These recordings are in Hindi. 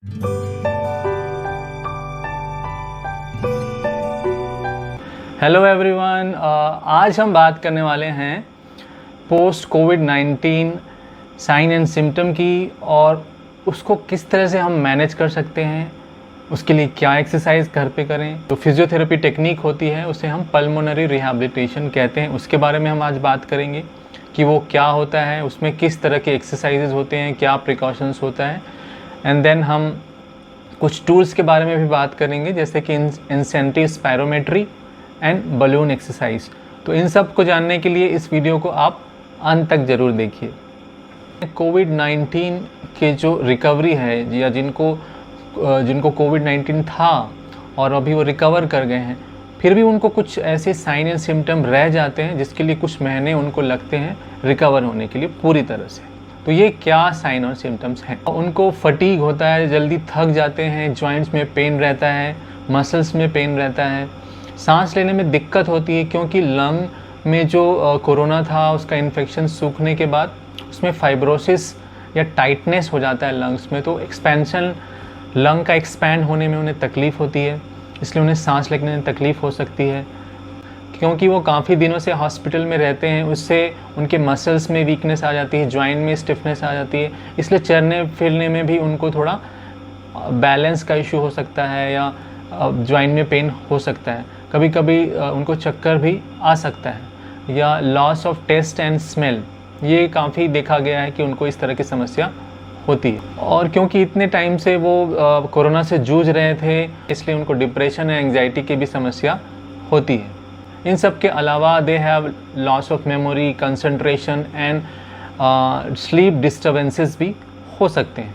हेलो एवरीवन, आज हम बात करने वाले हैं पोस्ट कोविड-19 साइन एंड सिम्टम की और उसको किस तरह से हम मैनेज कर सकते हैं, उसके लिए क्या एक्सरसाइज घर पे करें। तो फिजियोथेरेपी टेक्निक होती है उसे हम पल्मोनरी रिहैबिलिटेशन कहते हैं, उसके बारे में हम आज बात करेंगे कि वो क्या होता है, उसमें किस तरह के एक्सरसाइजेज होते हैं, क्या प्रिकॉशंस होता है। एंड देन हम कुछ टूल्स के बारे में भी बात करेंगे जैसे कि incentive spirometry and balloon exercise. तो इन सब को जानने के लिए इस वीडियो को आप अंत तक ज़रूर देखिए। कोविड-19 के जो रिकवरी है या जिनको कोविड-19 था और अभी वो रिकवर कर गए हैं, फिर भी उनको कुछ ऐसे साइन एंड सिम्टम रह जाते हैं जिसके लिए कुछ महीने उनको लगते हैं रिकवर होने के लिए पूरी तरह से। तो ये क्या साइन और सिम्टम्स हैं? उनको फटीग होता है, जल्दी थक जाते हैं, जॉइंट्स में पेन रहता है, मसल्स में पेन रहता है, सांस लेने में दिक्कत होती है क्योंकि लंग में जो कोरोना था उसका इन्फेक्शन सूखने के बाद उसमें फाइब्रोसिस या टाइटनेस हो जाता है लंग्स में, तो एक्सपेंशन लंग का एक्सपैंड होने में उन्हें तकलीफ़ होती है, इसलिए उन्हें सांस लेने में तकलीफ़ हो सकती है। क्योंकि वो काफ़ी दिनों से हॉस्पिटल में रहते हैं, उससे उनके मसल्स में वीकनेस आ जाती है, जॉइंट में स्टिफनेस आ जाती है, इसलिए चलने फिरने में भी उनको थोड़ा बैलेंस का इशू हो सकता है या जॉइंट में पेन हो सकता है। कभी कभी उनको चक्कर भी आ सकता है या loss of taste and smell, ये काफ़ी देखा गया है कि उनको इस तरह की समस्या होती है। और क्योंकि इतने टाइम से वो कोरोना से जूझ रहे थे, इसलिए उनको डिप्रेशन या एंग्जाइटी की भी समस्या होती है। इन सब के अलावा they have loss of memory, concentration and sleep disturbances भी हो सकते हैं।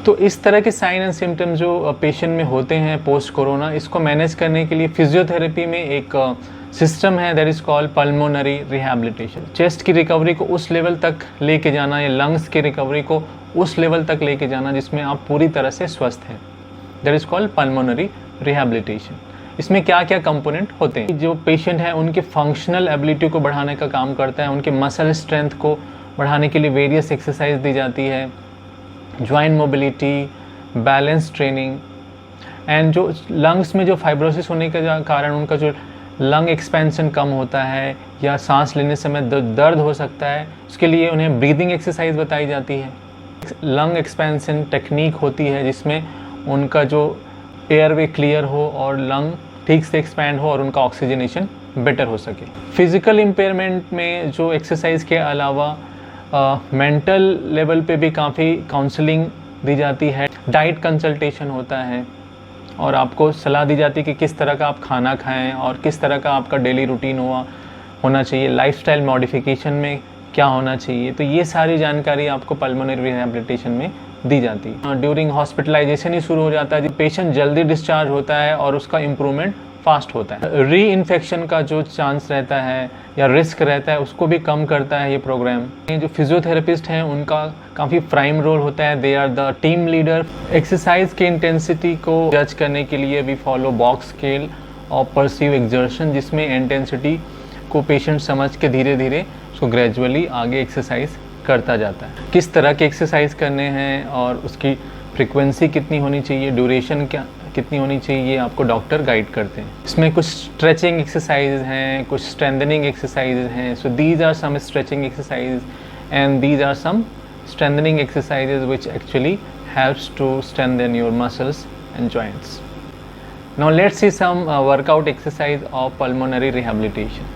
तो इस तरह के साइन एंड सिम्टम्स जो पेशेंट में होते हैं पोस्ट कोरोना, इसको मैनेज करने के लिए फिजियोथेरेपी में एक सिस्टम है that is called pulmonary rehabilitation. Chest की रिकवरी को उस लेवल तक लेके जाना या लंग्स की रिकवरी को उस लेवल तक लेके जाना जिसमें आप पूरी तरह से स्वस्थ हैं, that is called pulmonary rehabilitation. इसमें क्या क्या कंपोनेंट होते हैं? जो पेशेंट हैं उनके फंक्शनल एबिलिटी को बढ़ाने का काम करता है, उनके मसल स्ट्रेंथ को बढ़ाने के लिए वेरियस एक्सरसाइज दी जाती है, joint mobility, balance training, and जो लंग्स में जो फाइब्रोसिस होने के कारण उनका जो लंग एक्सपेंशन कम होता है या सांस लेने समय दर्द हो सकता है, उसके लिए उन्हें ब्रीदिंग एक्सरसाइज बताई जाती है। लंग एक्सपेंशन टेक्निक होती है जिसमें उनका जो एयरवे क्लियर हो और लंग ठीक से एक्सपैंड हो और उनका ऑक्सीजनेशन बेटर हो सके। फिज़िकल इम्पेयरमेंट में जो एक्सरसाइज के अलावा मेंटल लेवल पे भी काफ़ी काउंसलिंग दी जाती है, डाइट कंसल्टेशन होता है और आपको सलाह दी जाती है कि किस तरह का आप खाना खाएं और किस तरह का आपका डेली रूटीन होना चाहिए, लाइफस्टाइल मॉडिफिकेशन में क्या होना चाहिए। तो ये सारी जानकारी आपको पल्मोनरी रिहैबिलिटेशन में दी जाती है। ड्यूरिंग हॉस्पिटलाइजेशन ही शुरू हो जाता है, पेशेंट जल्दी डिस्चार्ज होता है और उसका इम्प्रूवमेंट फास्ट होता है। री इन्फेक्शन का जो चांस रहता है या रिस्क रहता है उसको भी कम करता है ये प्रोग्राम। ये जो फिजियोथेरेपिस्ट हैं उनका काफ़ी प्राइम रोल होता है, they are the team leader. Exercise की इंटेंसिटी को जज करने के लिए वी फॉलो बॉक्स स्केल और परसीव एक्सर्शन, जिसमें इंटेंसिटी को पेशेंट समझ के धीरे धीरे उसको ग्रेजुअली आगे एक्सरसाइज करता जाता है। किस तरह के एक्सरसाइज करने हैं और उसकी फ्रिक्वेंसी कितनी होनी चाहिए, ड्यूरेशन कितनी होनी चाहिए, ये आपको डॉक्टर गाइड करते हैं। इसमें कुछ स्ट्रेचिंग एक्सरसाइज हैं, कुछ स्ट्रेंथनिंग एक्सरसाइज हैं। So these are some stretching exercise and these are some strengthening exercises which actually helps to strengthen your muscles and joints. Now let's see some workout exercise of pulmonary rehabilitation.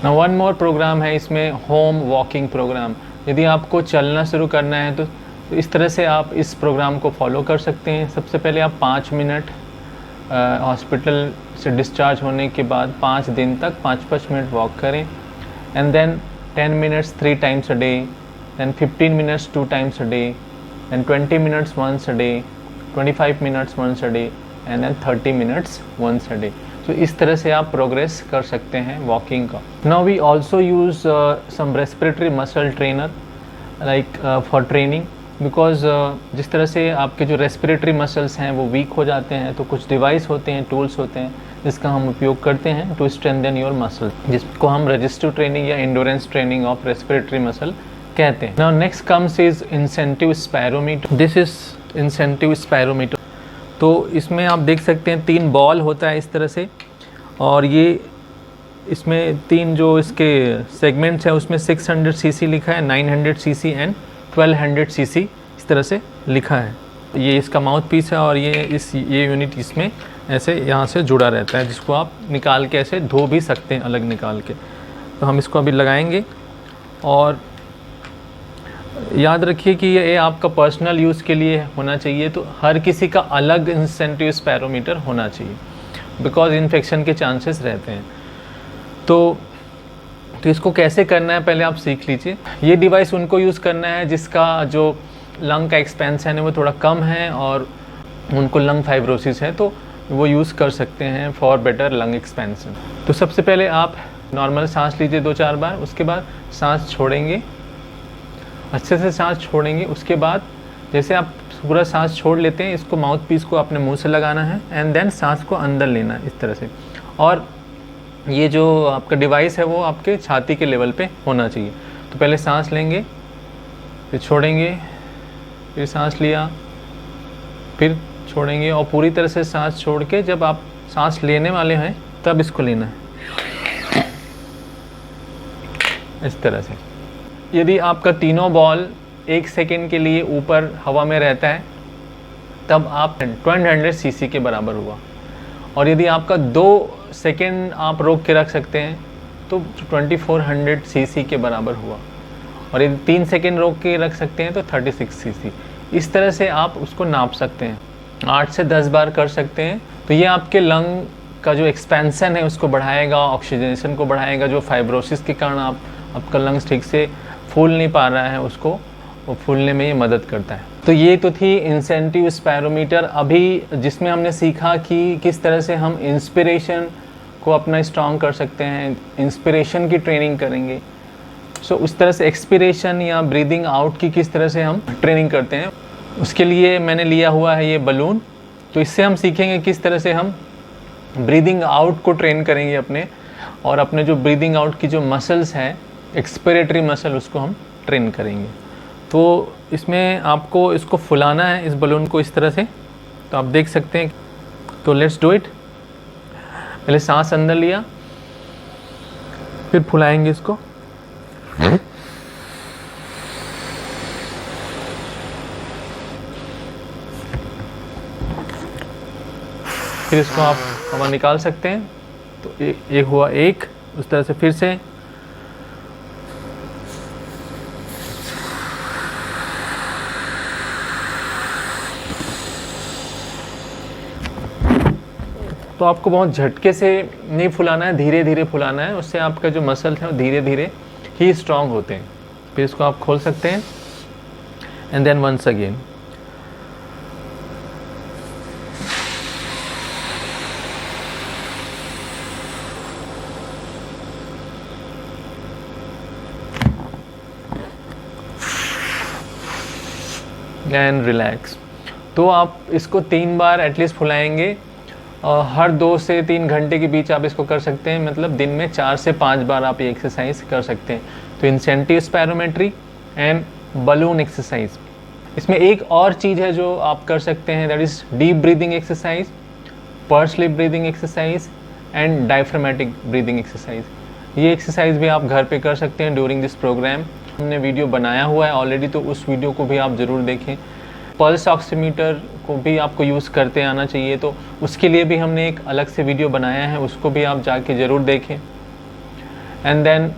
ना वन मोर प्रोग्राम है इसमें, होम वॉकिंग प्रोग्राम। यदि आपको चलना शुरू करना है तो इस तरह से आप इस प्रोग्राम को फॉलो कर सकते हैं। सबसे पहले आप 5 मिनट हॉस्पिटल से डिस्चार्ज होने के बाद 5 दिन तक 5-5 मिनट वॉक करें, and then 10 minutes 3 times a day, then 15 minutes 2 times a day, then 20 minutes once a day, 25 minutes once a day, and then 30 minutes once a day. तो इस तरह से आप प्रोग्रेस कर सकते हैं वॉकिंग का। Now we also use some respiratory muscle trainer like for training, because जिस तरह से आपके जो रेस्पिरेटरी मसल्स हैं वो वीक हो जाते हैं, तो कुछ डिवाइस होते हैं, टूल्स होते हैं जिसका हम उपयोग करते हैं टू स्ट्रेंथन योर मसल, जिसको हम रजिस्टिव ट्रेनिंग या endurance training of respiratory muscle कहते हैं। Now next comes is incentive spirometer. This is incentive spirometer. तो इसमें आप देख सकते हैं 3 बॉल होता है इस तरह से, और ये इसमें 3 जो इसके सेगमेंट्स हैं उसमें 600 सीसी लिखा है, 900 सीसी एंड 1200 सीसी इस तरह से लिखा है। ये इसका माउथ पीस है और ये यूनिट इसमें ऐसे यहाँ से जुड़ा रहता है, जिसको आप निकाल के ऐसे धो भी सकते हैं अलग निकाल के। तो हम इसको अभी लगाएंगे, और याद रखिए कि ये आपका पर्सनल यूज़ के लिए होना चाहिए, तो हर किसी का अलग इंसेंटिव स्पायरोमीटर होना चाहिए, बिकॉज इन्फेक्शन के चांसेस रहते हैं। तो इसको कैसे करना है पहले आप सीख लीजिए। ये डिवाइस उनको यूज़ करना है जिसका जो लंग का एक्सपेंशन है वो थोड़ा कम है और उनको लंग फाइब्रोसिस है, तो वो यूज़ कर सकते हैं फॉर बेटर लंग एक्सपेंशन। तो सबसे पहले आप नॉर्मल सांस लीजिए 2-4 बार, उसके बाद सांस छोड़ेंगे, अच्छे से सांस छोड़ेंगे। उसके बाद जैसे आप पूरा सांस छोड़ लेते हैं, इसको माउथ पीस को अपने मुंह से लगाना है, एंड देन सांस को अंदर लेना है इस तरह से। और ये जो आपका डिवाइस है वो आपके छाती के लेवल पे होना चाहिए। तो पहले सांस लेंगे, फिर छोड़ेंगे, फिर सांस लिया, फिर छोड़ेंगे, और पूरी तरह से सांस छोड़ के जब आप सांस लेने वाले हैं तब इसको लेना है इस तरह से। यदि आपका तीनों बॉल 1 सेकेंड के लिए ऊपर हवा में रहता है तब आप 1200 सीसी के बराबर हुआ, और यदि आपका 2 सेकेंड आप रोक के रख सकते हैं तो 2400 सीसी के बराबर हुआ, और यदि 3 सेकेंड रोक के रख सकते हैं तो 36 सीसी। इस तरह से आप उसको नाप सकते हैं, 8 से 10 बार कर सकते हैं। तो ये आपके लंग का जो एक्सपेंसन है उसको बढ़ाएगा, ऑक्सीजनेशन को बढ़ाएगा, जो फाइब्रोसिस के कारण आपका लंग्स ठीक से फूल नहीं पा रहा है उसको वो फूलने में ये मदद करता है। तो ये तो थी इंसेंटिव स्पायरोमीटर, अभी जिसमें हमने सीखा कि किस तरह से हम इंस्पिरेशन को अपना स्ट्रॉन्ग कर सकते हैं, इंस्पिरेशन की ट्रेनिंग करेंगे। सो उस तरह से एक्सपिरेशन या ब्रीदिंग आउट की किस तरह से हम ट्रेनिंग करते हैं, उसके लिए मैंने लिया हुआ है ये बलून। तो इससे हम सीखेंगे किस तरह से हम ब्रीदिंग आउट को ट्रेन करेंगे अपने, और अपने जो ब्रीदिंग आउट की जो मसल्स हैं, एक्सपिरेटरी मसल, उसको हम ट्रेन करेंगे। तो इसमें आपको इसको फुलाना है इस बलून को इस तरह से, तो आप देख सकते हैं। तो लेट्स डू इट। पहले सांस अंदर लिया, फिर फुलाएंगे इसको, फिर इसको आप हवा निकाल सकते हैं। तो एक हुआ, एक उस तरह से फिर से, तो आपको बहुत झटके से नहीं फुलाना है, धीरे धीरे फुलाना है, उससे आपका जो मसल है वो धीरे धीरे ही स्ट्रांग होते हैं। फिर इसको आप खोल सकते हैं, and then once again. And relax. तो आप इसको 3 बार एटलीस्ट फुलाएंगे, हर 2 से 3 घंटे के बीच आप इसको कर सकते हैं, मतलब दिन में 4 से 5 बार आप ये एक्सरसाइज कर सकते हैं। तो incentive spirometry and balloon exercise. इसमें एक और चीज़ है जो आप कर सकते हैं, that is deep breathing exercise, purse lip breathing exercise and diaphragmatic breathing exercise. ये एक्सरसाइज भी आप घर पे कर सकते हैं ड्यूरिंग दिस प्रोग्राम। हमने वीडियो बनाया हुआ है ऑलरेडी, तो उस वीडियो को भी आप ज़रूर देखें। पल्स ऑक्सीमीटर को भी आपको यूज़ करते आना चाहिए, तो उसके लिए भी हमने एक अलग से वीडियो बनाया है, उसको भी आप जाके ज़रूर देखें। एंड देन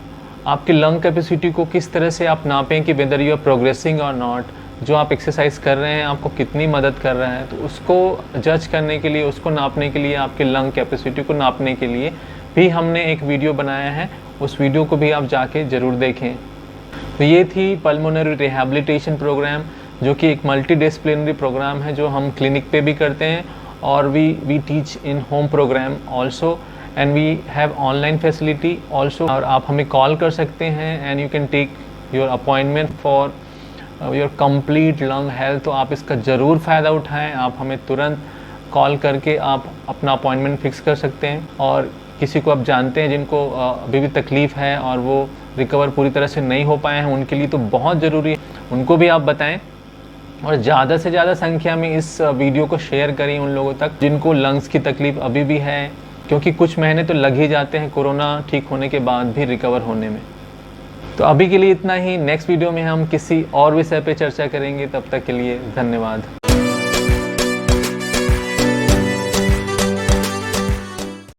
आपकी लंग कैपेसिटी को किस तरह से आप नापें कि वेदर यू आर प्रोग्रेसिंग और नॉट, जो आप एक्सरसाइज कर रहे हैं आपको कितनी मदद कर रहा है। तो उसको जज करने के लिए, उसको नापने के लिए, आपके लंग कैपेसिटी को नापने के लिए भी हमने एक वीडियो बनाया है, उस वीडियो को भी आप जाके ज़रूर देखें। तो ये थी पल्मोनरी रिहैबिलिटेशन प्रोग्राम, जो कि एक मल्टीडिसिप्लिनरी प्रोग्राम है जो हम क्लिनिक पे भी करते हैं और we teach in home programme also, and we have online facility also. और आप हमें कॉल कर सकते हैं and you can take your appointment for your complete lung health. तो आप इसका ज़रूर फ़ायदा उठाएं, आप हमें तुरंत कॉल करके आप अपना अपॉइंटमेंट फ़िक्स कर सकते हैं। और किसी को आप जानते हैं जिनको अभी भी तकलीफ़ है और वो रिकवर पूरी तरह से नहीं हो पाए हैं, उनके लिए तो बहुत ज़रूरी है, उनको भी आप बताएं। और ज़्यादा से ज़्यादा संख्या में इस वीडियो को शेयर करें उन लोगों तक जिनको लंग्स की तकलीफ़ अभी भी है, क्योंकि कुछ महीने तो लग ही जाते हैं कोरोना ठीक होने के बाद भी रिकवर होने में। तो अभी के लिए इतना ही, नेक्स्ट वीडियो में हम किसी और विषय पे चर्चा करेंगे, तब तक के लिए धन्यवाद।